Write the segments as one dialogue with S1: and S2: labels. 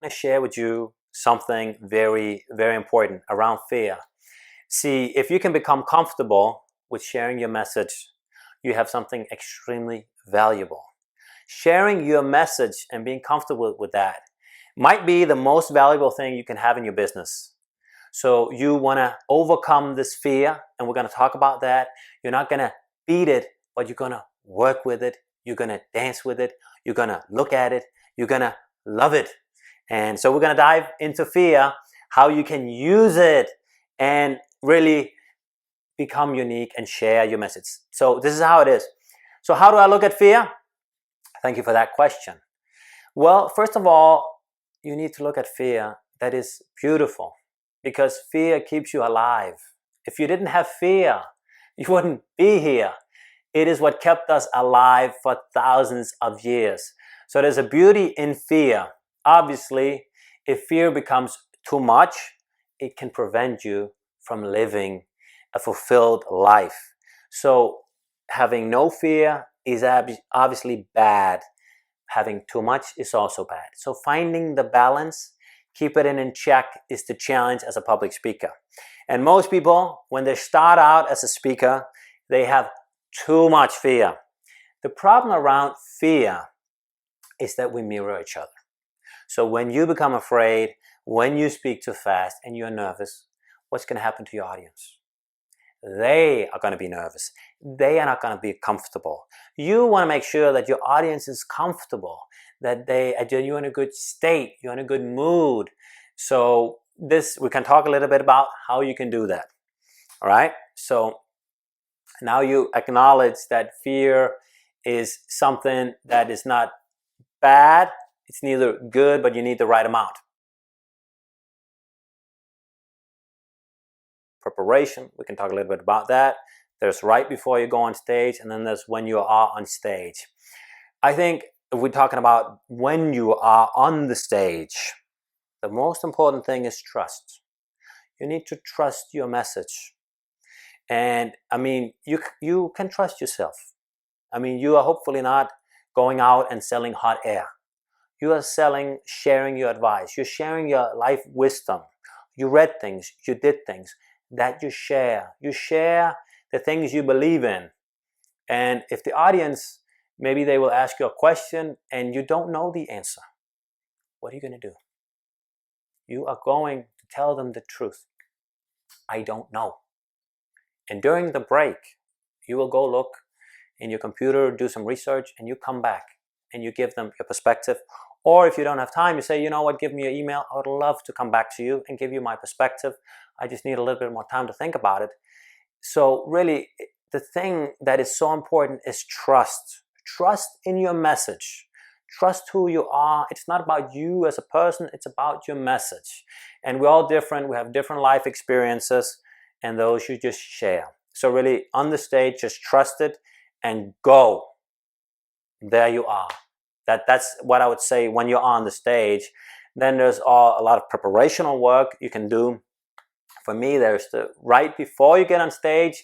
S1: going to share with you something very, very important around fear. See, if you can become comfortable with sharing your message, you have something extremely valuable. Sharing your message and being comfortable with that might be the most valuable thing you can have in your business. So you want to overcome this fear, and we're going to talk about that. You're not going to beat it, but you're going to work with it. You're going to dance with it. You're going to look at it. You're going to love it. And so we're going to dive into fear, how you can use it and really become unique and share your message. So this is how it is. So how do I look at fear? Thank you for that question. Well, first of all, you need to look at fear that is beautiful, because fear keeps you alive. If you didn't have fear, you wouldn't be here. It is what kept us alive for thousands of years. So there's a beauty in fear. Obviously, if fear becomes too much, it can prevent you from living a fulfilled life. So having no fear is obviously bad. Having too much is also bad. So finding the balance, keep it in check, is the challenge as a public speaker. And most people, when they start out as a speaker, they have too much fear. The problem around fear is that we mirror each other. So when you become afraid, when you speak too fast and you're nervous, what's going to happen to your audience? They are going to be nervous. They are not going to be comfortable. You want to make sure that your audience is comfortable, that you're in a good state, you're in a good mood. So we can talk a little bit about how you can do that. All right. So now you acknowledge that fear is something that is not bad. It's neither good, but you need the right amount. Preparation, we can talk a little bit about that. There's right before you go on stage, and then there's when you are on stage. I think if we're talking about when you are on the stage, the most important thing is trust. You need to trust your message. And I mean, you can trust yourself. I mean, you are hopefully not going out and selling hot air. You are sharing your advice. You're sharing your life wisdom. You read things, you did things that you share. You share the things you believe in. And if the audience, maybe they will ask you a question and you don't know the answer, what are you going to do? You are going to tell them the truth. I don't know. And during the break, you will go look in your computer, do some research, and you come back and you give them your perspective. Or if you don't have time, you say, you know what, give me your email. I would love to come back to you and give you my perspective. I just need a little bit more time to think about it. So really, the thing that is so important is trust. Trust in your message. Trust who you are. It's not about you as a person. It's about your message. And we're all different. We have different life experiences, and those you just share. So really, on the stage, just trust it and go. There you are. That's what I would say when you're on the stage. Then there's a lot of preparational work you can do. For me, there's the right before you get on stage,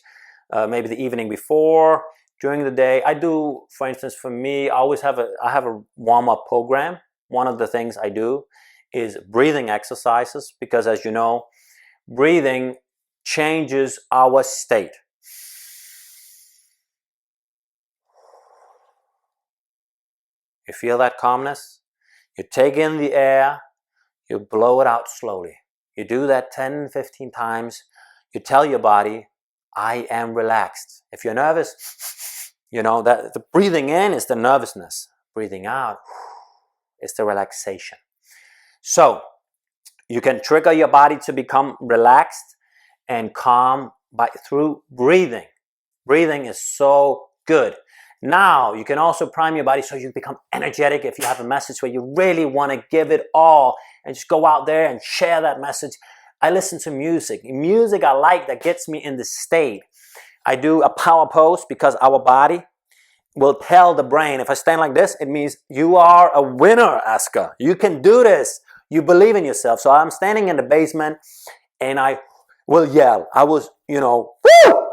S1: maybe the evening before, during the day. I do, for instance, for me, I have a warm-up program. One of the things I do is breathing exercises, because as you know, breathing changes our state. You feel that calmness? You take in the air, you blow it out slowly. You do that 10, 15 times. You tell your body, I am relaxed. If you're nervous, you know that the breathing in is the nervousness. Breathing out is the relaxation. So you can trigger your body to become relaxed and calm through breathing. Breathing is so good. Now, you can also prime your body so you become energetic if you have a message where you really want to give it all and just go out there and share that message. I listen to music. Music I like that gets me in the state. I do a power pose because our body will tell the brain, if I stand like this, it means you are a winner, Asger. You can do this. You believe in yourself. So I'm standing in the basement and I will yell. I was, woo!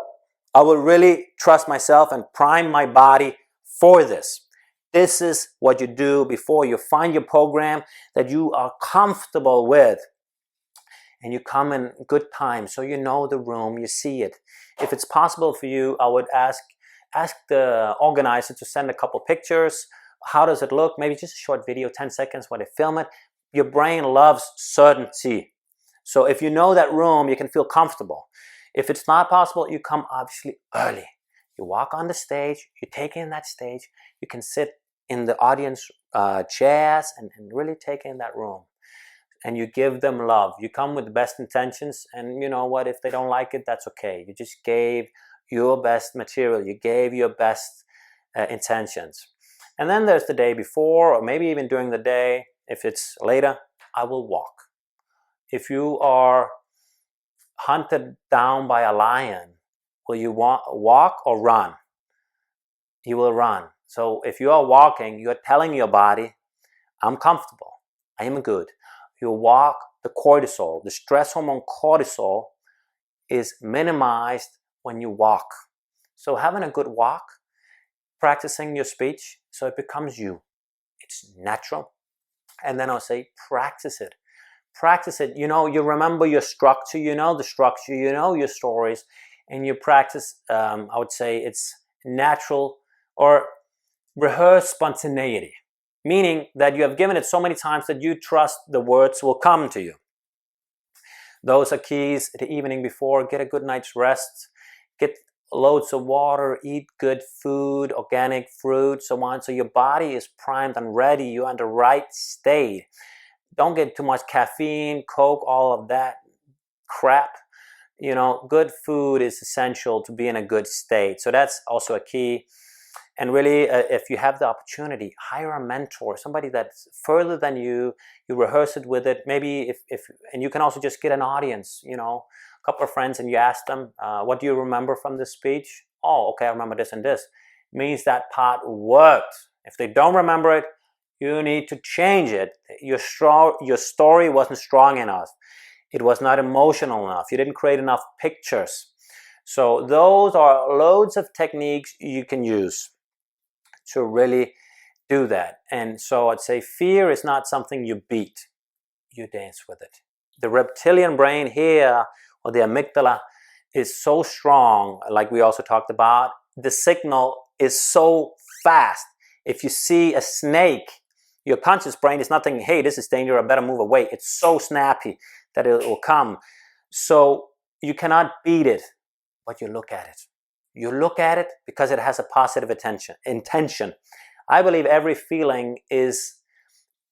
S1: I will really trust myself and prime my body for this. This is what you do before you find your program that you are comfortable with. And you come in good time, so you know the room, you see it. If it's possible for you, I would ask the organizer to send a couple pictures. How does it look? Maybe just a short video, 10 seconds, where they film it. Your brain loves certainty. So if you know that room, you can feel comfortable. If it's not possible, you come obviously early. You walk on the stage, you take in that stage, you can sit in the audience chairs and really take in that room. And you give them love. You come with the best intentions, and you know what, if they don't like it, that's okay. You just gave your best material, you gave your best intentions. And then there's the day before, or maybe even during the day. If it's later, I will walk. If you are hunted down by a lion, will you walk or run? You will run. So if you are walking, you're telling your body, I'm comfortable, I am good. You walk, the cortisol, the stress hormone cortisol, is minimized when you walk. So having a good walk, practicing your speech so it becomes you. It's natural. And then I'll say, practice it. Practice it. You know, you remember your structure, you know the structure, you know your stories, and you practice, I would say it's natural or rehearse spontaneity. Meaning that you have given it so many times that you trust the words will come to you. Those are keys. The evening before, get a good night's rest, get loads of water, eat good food, organic fruit, so on. So your body is primed and ready. You're in the right state. Don't get too much caffeine, Coke, all of that crap. You know, good food is essential to be in a good state. So that's also a key. And really, if you have the opportunity, hire a mentor, somebody that's further than you. You rehearse it with it. Maybe and you can also just get an audience, you know, a couple of friends, and you ask them, what do you remember from this speech? Oh, okay, I remember this and this. It means that part worked. If they don't remember it, you need to change it. Your story wasn't strong enough. It was not emotional enough. You didn't create enough pictures. So those are loads of techniques you can use to really do that. And so I'd say fear is not something you beat, you dance with it. The reptilian brain here, or the amygdala, is so strong, like we also talked about. The signal is so fast. If you see a snake, your conscious brain is not thinking, hey, this is danger, I better move away. It's so snappy that it will come. So you cannot beat it, but you look at it. You look at it because it has a positive intention. I believe every feeling is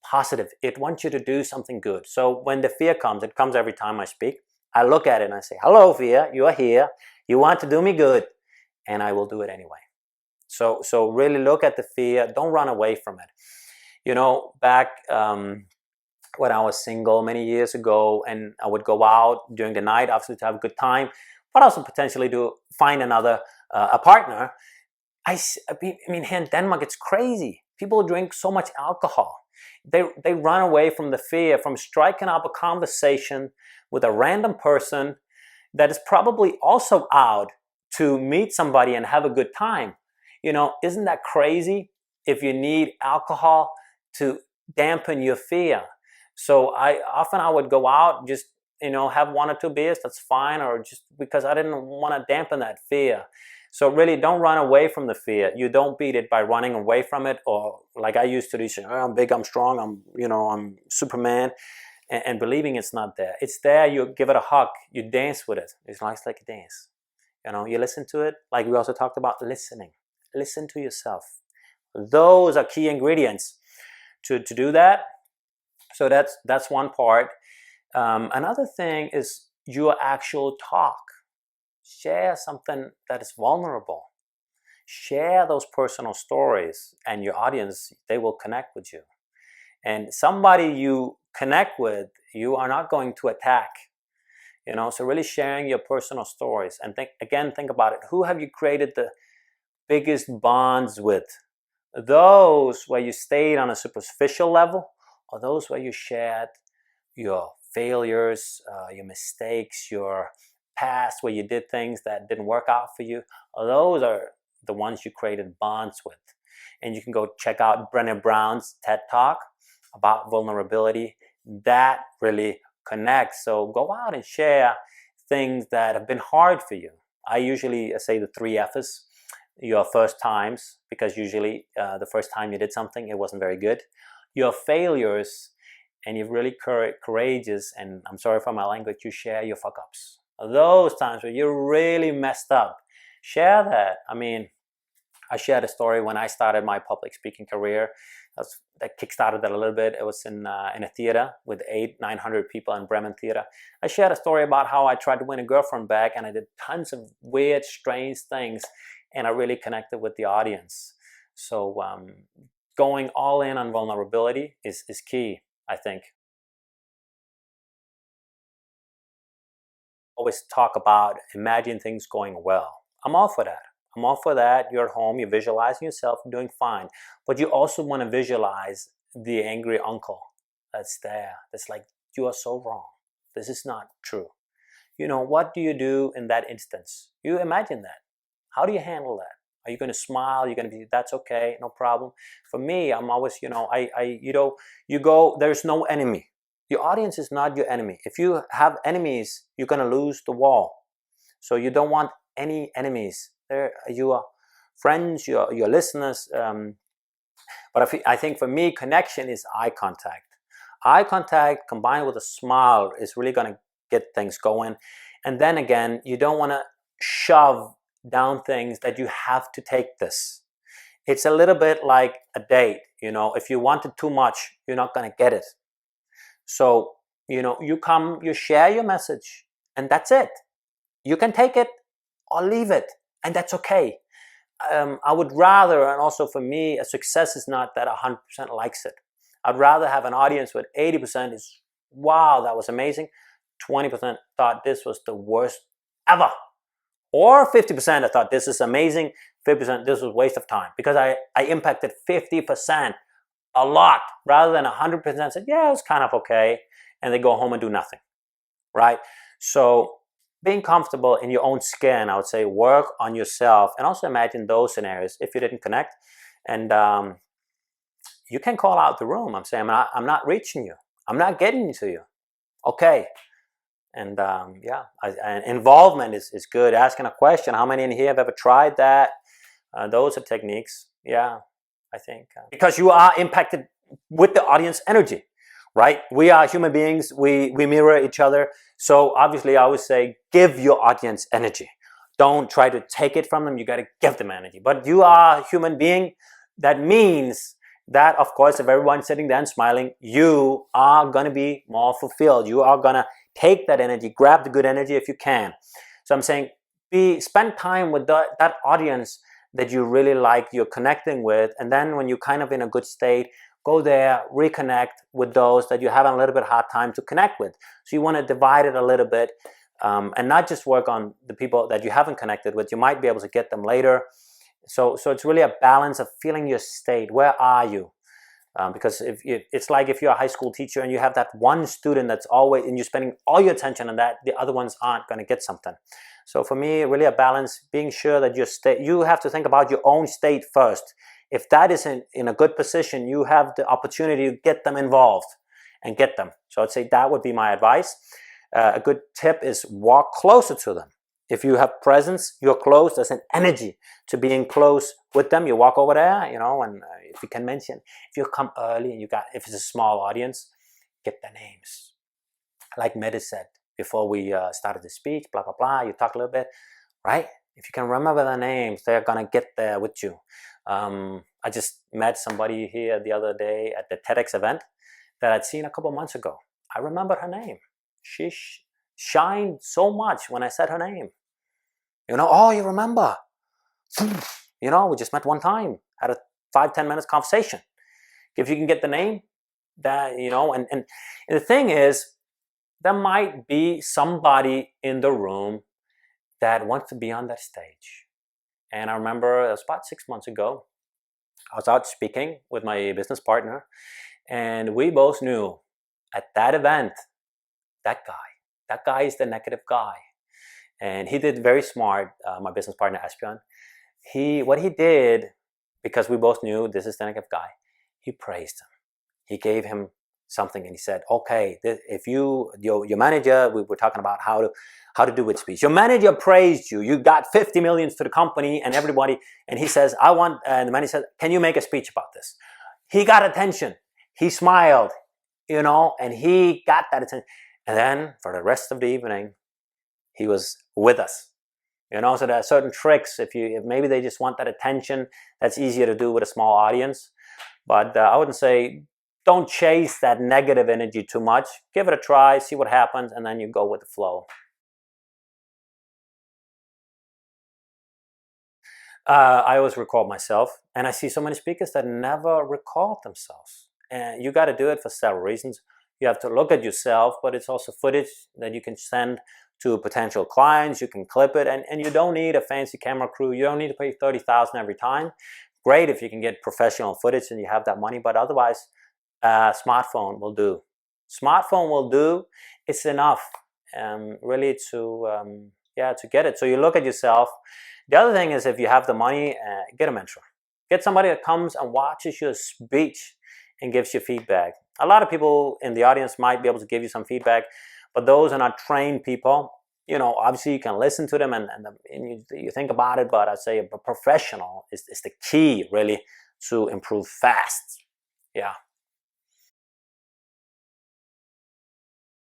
S1: positive. It wants you to do something good. So when the fear comes, it comes every time I speak. I look at it and I say, hello, fear, you are here. You want to do me good, and I will do it anyway. So really look at the fear. Don't run away from it. You know, back when I was single many years ago, and I would go out during the night, obviously to have a good time, but also potentially to find a partner. I mean, here in Denmark, it's crazy. People drink so much alcohol. They run away from the fear, from striking up a conversation with a random person that is probably also out to meet somebody and have a good time. You know, isn't that crazy? If you need alcohol to dampen your fear. So I would go out, just, you know, have one or two beers, that's fine, or just because I didn't want to dampen that fear. So really, don't run away from the fear. You don't beat it by running away from it, or like I used to do, saying, oh, I'm big, I'm strong, I'm Superman, and believing it's not there. It's there. You give it a hug. You dance with it. It's nice, like a dance. You know, you listen to it. Like we also talked about listening. Listen to yourself. Those are key ingredients to do that. So that's one part. Another thing is your actual talk. Share something that is vulnerable. Share those personal stories, and your audience, they will connect with you. And somebody you connect with, you are not going to attack. You know, so really sharing your personal stories. And think about it. Who have you created the biggest bonds with? Those where you stayed on a superficial level, or those where you shared your failures, your mistakes, your past, where you did things that didn't work out for you? Those are the ones you created bonds with. and you can go check out Brené Brown's TED Talk about vulnerability. That really connects. So go out and share things that have been hard for you. I usually say the 3 F's. Your first times, because usually the first time you did something, it wasn't very good. Your failures, and you're really courageous, and I'm sorry for my language, you share your fuck-ups. Those times where you really messed up, share that. I mean, I shared a story when I started my public speaking career. That kickstarted that a little bit. It was in a theater with 800-900 people in Bremen Theater. I shared a story about how I tried to win a girlfriend back, and I did tons of weird, strange things, and I really connected with the audience. So going all in on vulnerability is key, I think. Always talk about imagine things going well. I'm all for that. I'm all for that. You're at home, you're visualizing yourself doing fine. But you also want to visualize the angry uncle that's there. That's like, you are so wrong. This is not true. You know, what do you do in that instance? You imagine that. How do you handle that? Are you going to smile? You're going to be, that's okay, no problem. For me, I'm always, you go, there's no enemy. Your audience is not your enemy. If you have enemies, you're going to lose the war. So you don't want any enemies. They're your friends, your listeners. But I think for me, connection is eye contact. Eye contact combined with a smile is really going to get things going. And then again, you don't want to shove down things that you have to take this. It's a little bit like a date. If you want it too much, you're not going to get it. So, you come, you share your message, and that's it. You can take it or leave it, and that's okay. I would rather, and also for me, a success is not that 100% likes it. I'd rather have an audience with 80% is, wow, that was amazing. 20% thought this was the worst ever. Or 50% I thought this is amazing. 50% this was a waste of time. Because I impacted 50% a lot, rather than 100% said, yeah, it was kind of okay, and they go home and do nothing, right? So being comfortable in your own skin, I would say work on yourself, and also imagine those scenarios if you didn't connect. And you can call out the room. I'm saying, I'm not reaching you. I'm not getting to you. Okay. And and involvement is good. Asking a question. How many in here have ever tried that? Those are techniques. Yeah, I think. Because you are impacted with the audience energy, right? We are human beings. We mirror each other. So obviously I always say, give your audience energy. Don't try to take it from them. You got to give them energy. But you are a human being. That means that, of course, if everyone's sitting there and smiling, you are going to be more fulfilled. You are going to take that energy, grab the good energy if you can. So I'm saying, spend time with that audience that you really like, you're connecting with, and then when you're kind of in a good state, go there, reconnect with those that you're having a little bit hard time to connect with. So you want to divide it a little bit, and not just work on the people that you haven't connected with. You might be able to get them later. So it's really a balance of feeling your state. Where are you? Because it's like if you're a high school teacher and you have that one student that's always, and you're spending all your attention on that, the other ones aren't going to get something. So for me, really a balance, being sure that you have to think about your own state first. If that isn't in a good position, you have the opportunity to get them involved and get them. So I'd say that would be my advice. A good tip is walk closer to them. If you have presence, you're close. There's an energy to being close with them. You walk over there, and if you can mention, if you come early and if it's a small audience, get their names. Like Mehdi said before we started the speech, blah, blah, blah. You talk a little bit, right? If you can remember their names, they're going to get there with you. I just met somebody here the other day at the TEDx event that I'd seen a couple months ago. I remembered her name. She shined so much when I said her name. Oh, you remember? We just met one time, had a 5-10 minutes conversation. If you can get the name, that, and the thing is, there might be somebody in the room that wants to be on that stage. And I remember it was about 6 months ago, I was out speaking with my business partner, and we both knew at that event, that guy is the negative guy. And he did very smart, my business partner, Asbjørn. What he did, because we both knew this is the negative guy. He praised him. He gave him something, and he said, okay, if your manager, we were talking about how to do with speech. Your manager praised you. You got 50 millions to the company and everybody. And he says, and the manager said, can you make a speech about this? He got attention. He smiled, and he got that attention. And then for the rest of the evening, he was with us. So there are certain tricks. If maybe they just want that attention, that's easier to do with a small audience. But I wouldn't say, don't chase that negative energy too much. Give it a try, see what happens, and then you go with the flow. I always record myself, and I see so many speakers that never record themselves. And you got to do it for several reasons. You have to look at yourself, but it's also footage that you can send to potential clients. You can clip it, and you don't need a fancy camera crew. You don't need to pay $30,000 every time. Great if you can get professional footage and you have that money, but otherwise, smartphone will do. Smartphone will do. It's enough, really, to get it. So you look at yourself. The other thing is, if you have the money, get a mentor. Get somebody that comes and watches your speech and gives you feedback. A lot of people in the audience might be able to give you some feedback, but those are not trained people. Obviously you can listen to them and you think about it, but I'd say a professional is the key, really, to improve fast. Yeah.